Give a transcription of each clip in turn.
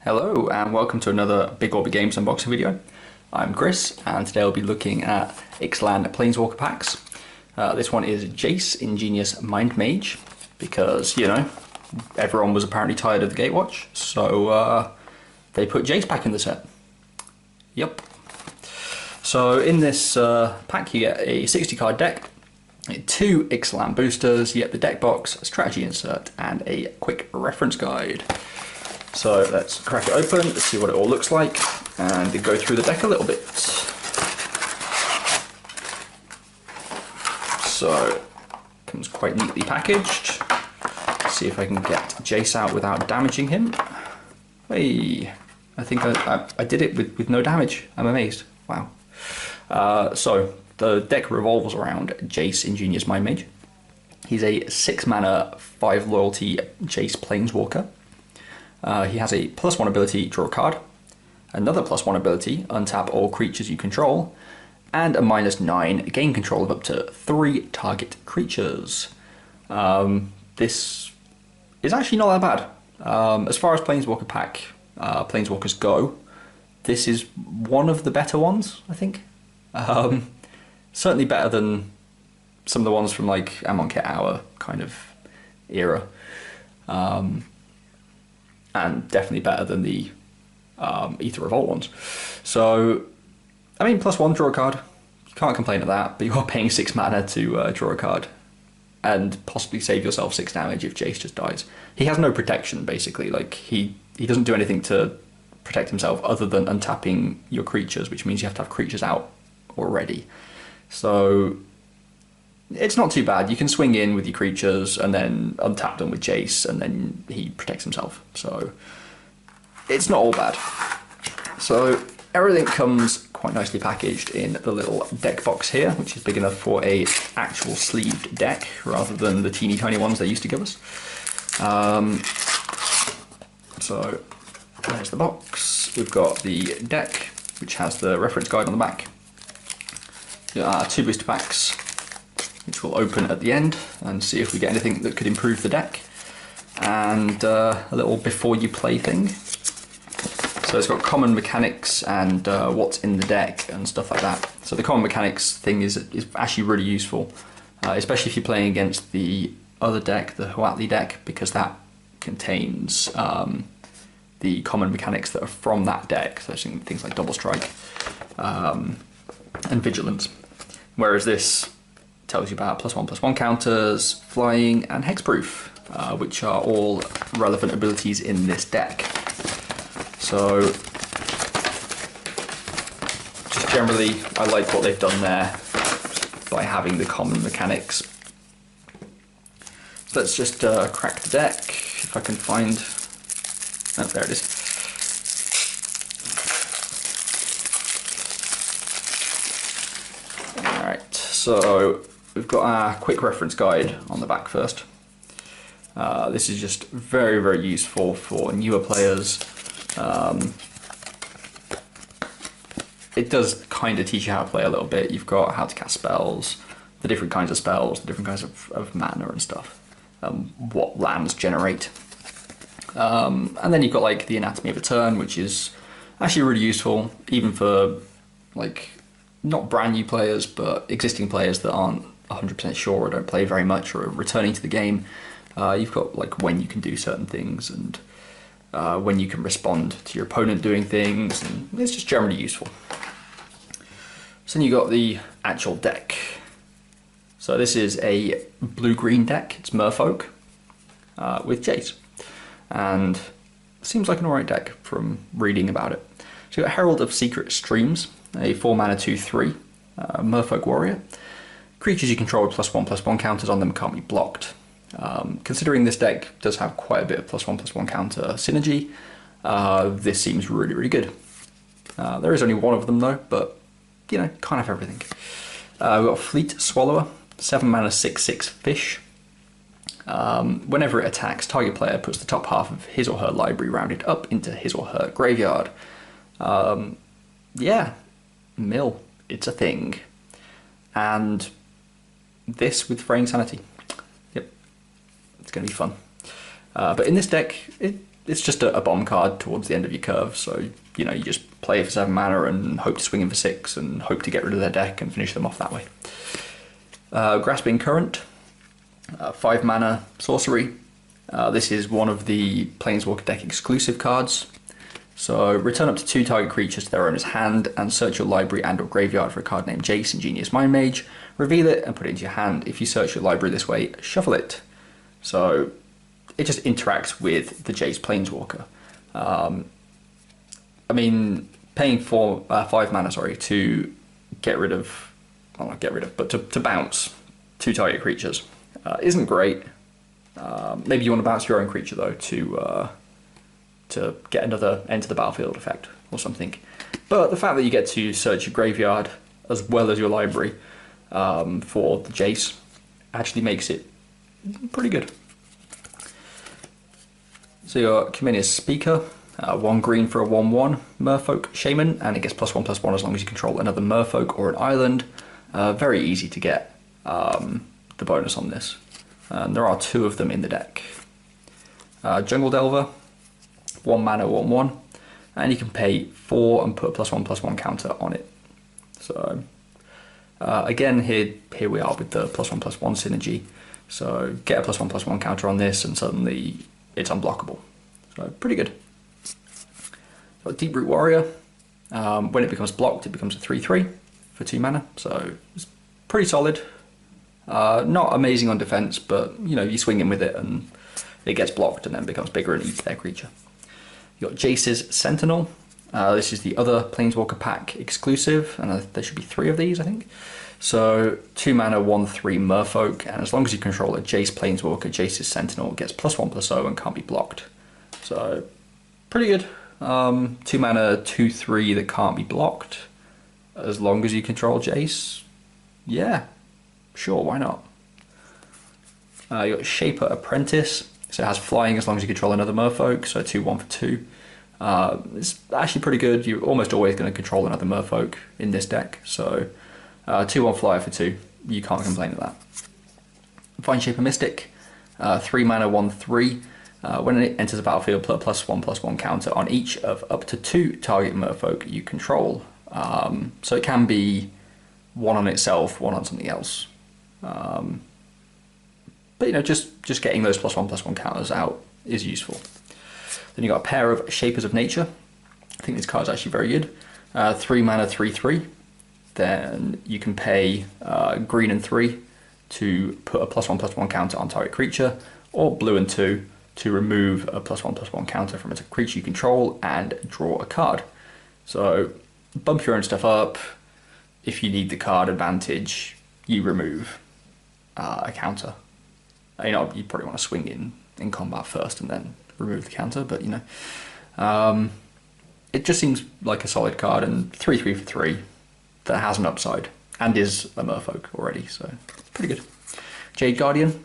Hello and welcome to another Big Orbit Games unboxing video. I'm Chris and today I'll be looking at Ixalan Planeswalker packs. This one is Jace, Ingenious Mind-Mage, because, you know, everyone was apparently tired of the Gatewatch, so they put Jace pack in the set. Yep. So in this pack you get a 60 card deck, 2 Ixalan boosters, you get the deck box, a strategy insert, and a quick reference guide. So let's crack it open, let's see what it all looks like, and go through the deck a little bit. So, it comes quite neatly packaged. Let's see if I can get Jace out without damaging him. Hey, I think I did it with no damage. I'm amazed. Wow. So, the deck revolves around Jace, Ingenious Mind-Mage. He's a 6 mana, 5 loyalty Jace Planeswalker. He has a +1 ability, draw a card, another +1 ability, untap all creatures you control, and a -9, gain control of up to 3 target creatures. This is actually not that bad. As far as Planeswalkers go, this is one of the better ones, I think. Certainly better than some of the ones from like Amonkhet Hour kind of era. And definitely better than the Aether Revolt ones. So, I mean, +1, draw a card. You can't complain at that, but you're paying 6 mana to draw a card and possibly save yourself 6 damage if Jace just dies. He has no protection, basically. Like, he doesn't do anything to protect himself other than untapping your creatures, which means you have to have creatures out already. So, it's not too bad. You can swing in with your creatures and then untap them with Jace, and then he protects himself. So it's not all bad. So everything comes quite nicely packaged in the little deck box here, which is big enough for a actual sleeved deck rather than the teeny tiny ones they used to give us. So there's the box. We've got the deck, which has the reference guide on the back. 2 booster packs, which we'll open at the end and see if we get anything that could improve the deck, and a little before you play thing. So it's got common mechanics and what's in the deck and stuff like that. So the common mechanics thing is actually really useful, especially if you're playing against the other deck, the Huatli deck, because that contains the common mechanics that are from that deck, so things like Double Strike and Vigilance. Whereas this tells you about +1/+1 counters, flying, and hexproof, which are all relevant abilities in this deck. So, just generally, I like what they've done there by having the common mechanics. So let's just crack the deck, if I can find... Oh, there it is. Alright, so we've got our quick reference guide on the back first. This is just very, very useful for newer players. It does kind of teach you how to play a little bit. You've got how to cast spells, the different kinds of spells, the different kinds of mana and stuff, what lands generate. And then you've got like the anatomy of a turn, which is actually really useful, even for like not brand new players, but existing players that aren't 100% sure or don't play very much or are returning to the game. You've got like when you can do certain things and when you can respond to your opponent doing things, and it's just generally useful. So then you got the actual deck. So this is a blue-green deck. It's Merfolk with Jace, and it seems like an alright deck from reading about it. So you got Herald of Secret Streams, a 4 mana 2/3 Merfolk warrior. Creatures you control with +1/+1 counters on them can't be blocked. Considering this deck does have quite a bit of +1/+1 counter synergy, this seems really, really good. There is only one of them though, but you know, can't have everything. We've got Fleet Swallower, 7 mana 6/6 fish. Whenever it attacks, target player puts the top half of his or her library rounded up into his or her graveyard. Yeah, mill, it's a thing. And this with Fraying Sanity. Yep, it's going to be fun. But in this deck, it's just a bomb card towards the end of your curve. So, you know, you just play it for 7 mana and hope to swing in for 6 and hope to get rid of their deck and finish them off that way. Grasping Current, 5 mana sorcery. This is one of the Planeswalker Deck exclusive cards. So return up to 2 target creatures to their owner's hand and search your library and or graveyard for a card named Jace, Ingenious Mind-Mage, reveal it and put it into your hand. If you search your library this way, shuffle it. So it just interacts with the Jace Planeswalker. I mean, paying 5 mana, to get rid of, well, not get rid of, but to bounce 2 target creatures isn't great. Maybe you want to bounce your own creature though to get another enter the battlefield effect or something. But the fact that you get to search your graveyard as well as your library for the Jace actually makes it pretty good. So your Cominius Speaker, 1 green for a 1/1 Merfolk Shaman, and it gets +1/+1 as long as you control another Merfolk or an island. Very easy to get the bonus on this. There are 2 of them in the deck. Jungle Delver, 1 mana 1/1, and you can pay 4 and put a +1/+1 counter on it. So again, here we are with the +1/+1 synergy. So get a +1/+1 counter on this, and suddenly it's unblockable. So pretty good. Got Deep-Root Warrior. When it becomes blocked, it becomes a 3/3 for 2 mana. So it's pretty solid. Not amazing on defense, but you know, you swing in with it and it gets blocked and then becomes bigger and eats their creature. You got Jace's Sentinel. This is the other Planeswalker pack exclusive, and there should be 3 of these, I think. So 2 mana 1/3 Merfolk, and as long as you control a Jace Planeswalker, Jace's Sentinel gets +1/+0 and can't be blocked. So pretty good. 2 mana 2/3 that can't be blocked, as long as you control Jace. Yeah, sure, why not? You got Shaper Apprentice. So it has flying as long as you control another Merfolk, so 2/1 for 2. It's actually pretty good. You're almost always going to control another Merfolk in this deck, so 2/1 flyer for 2. You can't complain of that. Vine Shaper Mystic, 3 mana 1/3. When it enters the battlefield, put a +1/+1 counter on each of up to 2 target Merfolk you control. So it can be 1 on itself, 1 on something else. But you know, just getting those +1/+1 counters out is useful. Then you got a pair of Shapers of Nature. I think this card's actually very good. 3 mana 3/3. Then you can pay green and 3 to put a +1/+1 counter on target creature, or blue and 2 to remove a +1/+1 counter from a creature you control and draw a card. So bump your own stuff up. If you need the card advantage, you remove a counter. You know, you probably want to swing in combat first and then remove the counter, but you know, it just seems like a solid card, and 3/3 for 3 that has an upside and is a Merfolk already, so pretty good. Jade Guardian,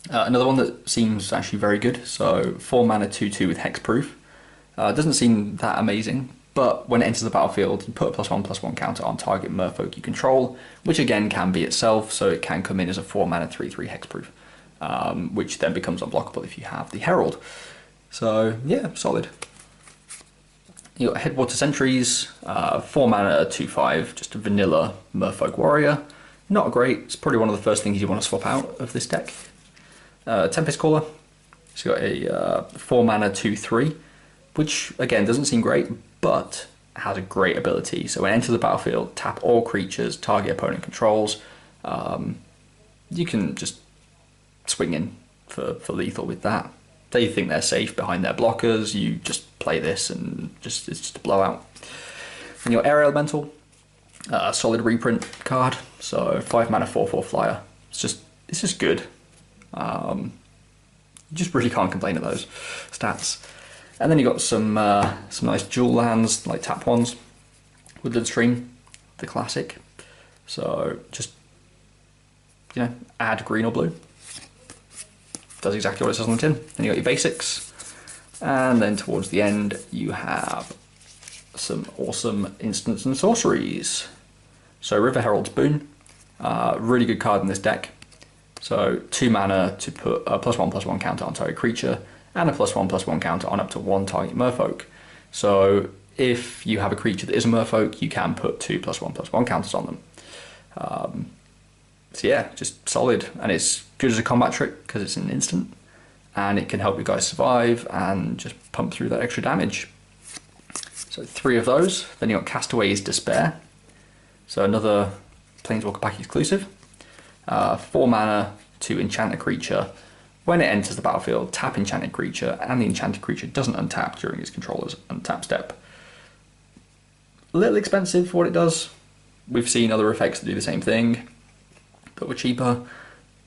another one that seems actually very good. So 4 mana 2/2 with hexproof. Doesn't seem that amazing, but when it enters the battlefield, you put a +1/+1 counter on target Merfolk you control, which again can be itself, so it can come in as a 4 mana 3/3 hexproof, which then becomes unblockable if you have the Herald. So yeah, solid. You got Headwater Sentries, 4 mana 2/5, just a vanilla Merfolk Warrior. Not great. It's probably one of the first things you want to swap out of this deck. Tempest Caller. It's got a 4 mana 2/3, which again doesn't seem great, but has a great ability. So when it enters the battlefield, tap all creatures target opponent controls. You can just swing in for lethal with that. They think they're safe behind their blockers, you just play this and it's just a blowout. And your Air Elemental, solid reprint card, so 5 mana 4/4 flyer. It's just good. You just really can't complain of those stats. And then you got some nice dual lands, like tap ones. Woodland Stream, the classic. So just, you know, add green or blue. Does exactly what it says on the tin. Then you got your basics, and then towards the end you have some awesome instants and sorceries. So River Herald's Boon, really good card in this deck. So 2 mana to put a +1/+1 counter on target creature, and a +1/+1 counter on up to 1 target merfolk. So if you have a creature that is a merfolk, you can put 2 +1/+1 counters on them. So yeah, just solid, and it's good as a combat trick because it's an instant, and it can help you guys survive and just pump through that extra damage. So 3 of those. Then you got Castaway's Despair. So another Planeswalker pack exclusive. 4 mana to enchant a creature. When it enters the battlefield, tap enchanted creature, and the enchanted creature doesn't untap during its controller's untap step. A little expensive for what it does. We've seen other effects that do the same thing, but were cheaper.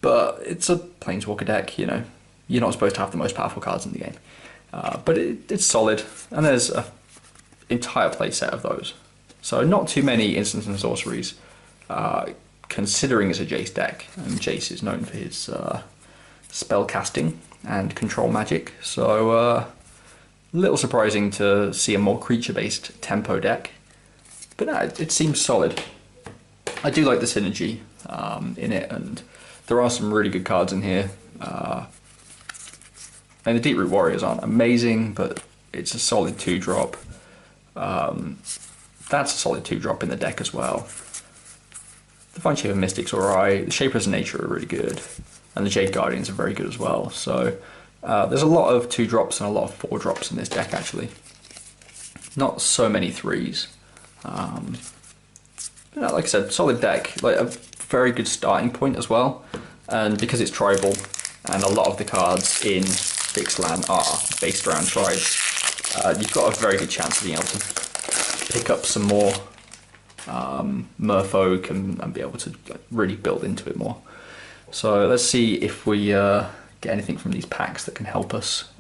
But it's a Planeswalker deck, you know. You're not supposed to have the most powerful cards in the game. But it's solid, and there's an entire play set of those. So not too many instants and sorceries, considering it's a Jace deck, and Jace is known for his spell casting and control magic. So a little surprising to see a more creature-based tempo deck, but no, it seems solid. I do like the synergy in it, and there are some really good cards in here. And the Deep-Root Warriors aren't amazing, but it's a solid 2-drop. That's a solid 2-drop in the deck as well. The Fine Shaper Mystic's alright, the Shapers of Nature are really good, and the Jade Guardians are very good as well. So there's a lot of 2-drops and a lot of 4-drops in this deck actually. Not so many 3s. But like I said, solid deck, like a very good starting point as well. And because it's tribal, and a lot of the cards in Ixalan are based around tribes, you've got a very good chance of being able to pick up some more merfolk and be able to really build into it more. So let's see if we get anything from these packs that can help us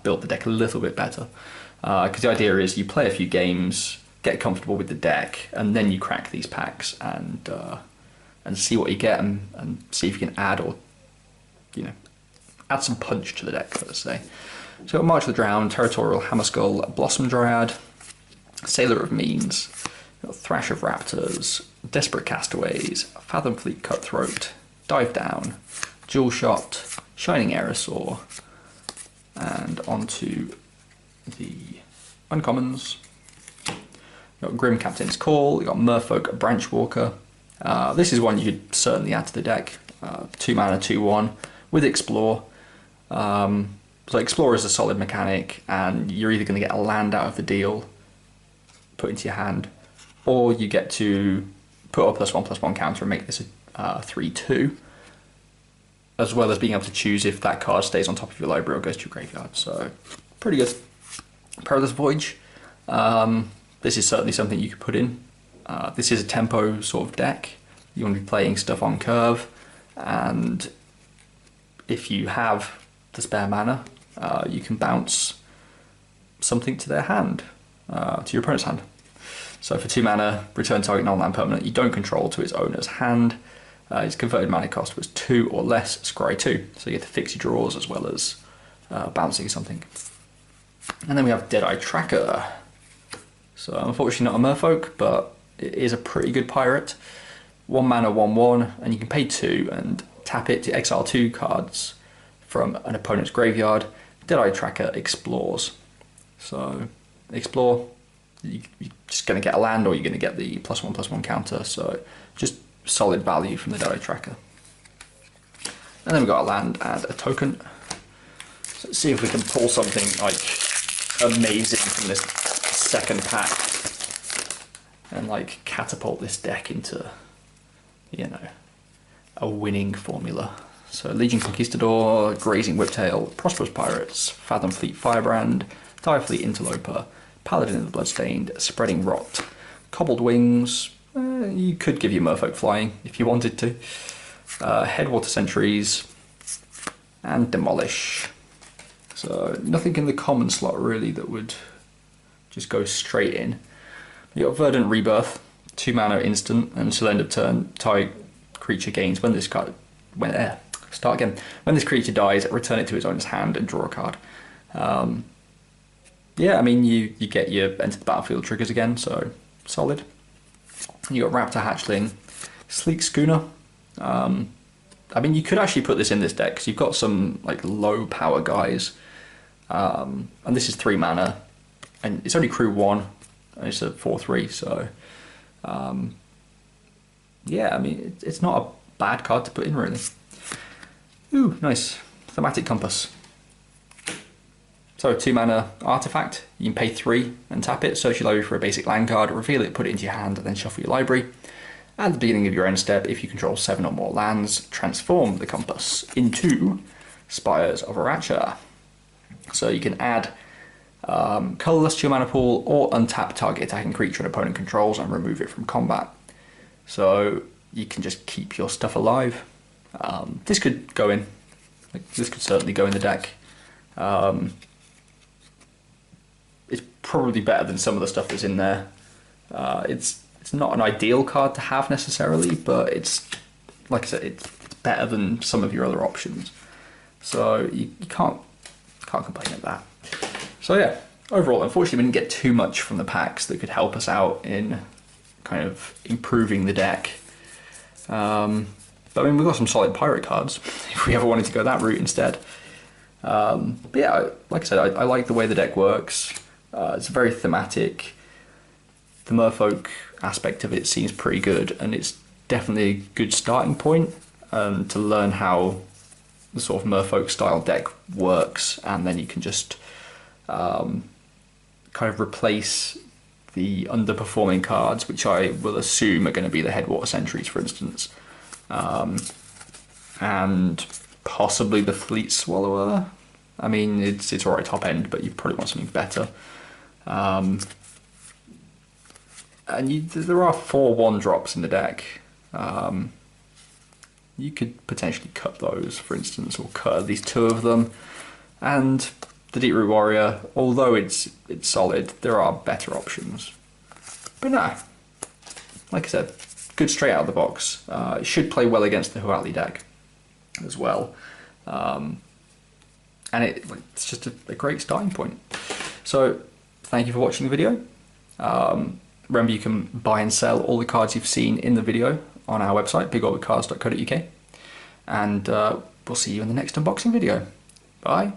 build the deck a little bit better. Because the idea is you play a few games, get comfortable with the deck, and then you crack these packs and see what you get, and see if you can add, or add some punch to the deck, let's say. So we've got March of the Drowned, Territorial Hammerskull, Blossom Dryad, Sailor of Means, we've got Thrash of Raptors, Desperate Castaways, Fathom Fleet Cutthroat, Dive Down, Jewel Shot, Shining Aerosaur, and onto the uncommons. You've got Grim Captain's Call, you've got Merfolk Branchwalker. This is one you could certainly add to the deck. 2 mana, 2/1 with Explore. So Explore is a solid mechanic, and you're either going to get a land out of the deal, put into your hand, or you get to put a +1/+1 counter and make this a 3/2, as well as being able to choose if that card stays on top of your library or goes to your graveyard. So pretty good. Perilous Voyage. This is certainly something you could put in. This is a tempo sort of deck. You want to be playing stuff on curve, and if you have the spare mana, you can bounce something to their hand, to your opponent's hand. So for 2 mana, return target non-land permanent you don't control to its owner's hand. Its converted mana cost was 2 or less, scry 2. So you get to fix your draws as well as bouncing something. And then we have Deadeye Tracker. So unfortunately not a merfolk, but it is a pretty good pirate. 1 mana, 1/1, and you can pay 2 and tap it to exile 2 cards from an opponent's graveyard. Deadeye Tracker explores. So explore, you're just going to get a land, or you're going to get the +1/+1 counter. So just solid value from the Deadeye Tracker. And then we've got a land and a token. So let's see if we can pull something like amazing from this second pack and like catapult this deck into, a winning formula. So Legion Conquistador, Grazing Whiptail, Prosperous Pirates, Fathom Fleet Firebrand, Dire Fleet Interloper, Paladin of the Bloodstained, Spreading Rot, Cobbled Wings. You could give your merfolk flying if you wanted to. Headwater Sentries, and Demolish. So nothing in the common slot really that would just go straight in. You got Verdant Rebirth, 2 mana instant, and until end of turn, target creature gains when this card when this creature dies, return it to its owner's hand and draw a card. Yeah, I mean you get your enter the battlefield triggers again, so solid. You got Raptor Hatchling, Sleek Schooner. I mean you could actually put this in this deck because you've got some like low power guys and this is 3 mana, and it's only crew 1, and it's a 4/3, so yeah, I mean, it's not a bad card to put in, really. Ooh, nice. Thematic Compass. So 2 mana artifact, you can pay 3 and tap it, search your library for a basic land card, reveal it, put it into your hand, and then shuffle your library. At the beginning of your end step, if you control 7 or more lands, transform the Compass into Spires of Aracha. So you can add colorless to your mana pool, or untap target attacking creature an opponent controls and remove it from combat. So you can just keep your stuff alive. This could go in. This could certainly go in the deck. It's probably better than some of the stuff that's in there. It's not an ideal card to have necessarily, but it's, like I said, it's better than some of your other options. So you can't complain at that. So yeah, overall, unfortunately, we didn't get too much from the packs that could help us out in kind of improving the deck. But I mean, we've got some solid pirate cards if we ever wanted to go that route instead. But yeah, like I said, I like the way the deck works. It's very thematic. The Merfolk aspect of it seems pretty good, and it's definitely a good starting point to learn how the sort of Merfolk style deck works, and then you can just kind of replace the underperforming cards, which I will assume are going to be the Headwater Sentries, for instance, and possibly the Fleet Swallower. I mean, it's alright top end, but you probably want something better. And there are 4 1-drops in the deck. You could potentially cut those, for instance, or cut at least 2 of them. And the Deep Root Warrior, although it's solid, there are better options. But no, like I said, good straight out of the box. It should play well against the Huatli deck as well. And it's just a great starting point. So thank you for watching the video. Remember, you can buy and sell all the cards you've seen in the video on our website, bigorbitcards.co.uk. And we'll see you in the next unboxing video. Bye.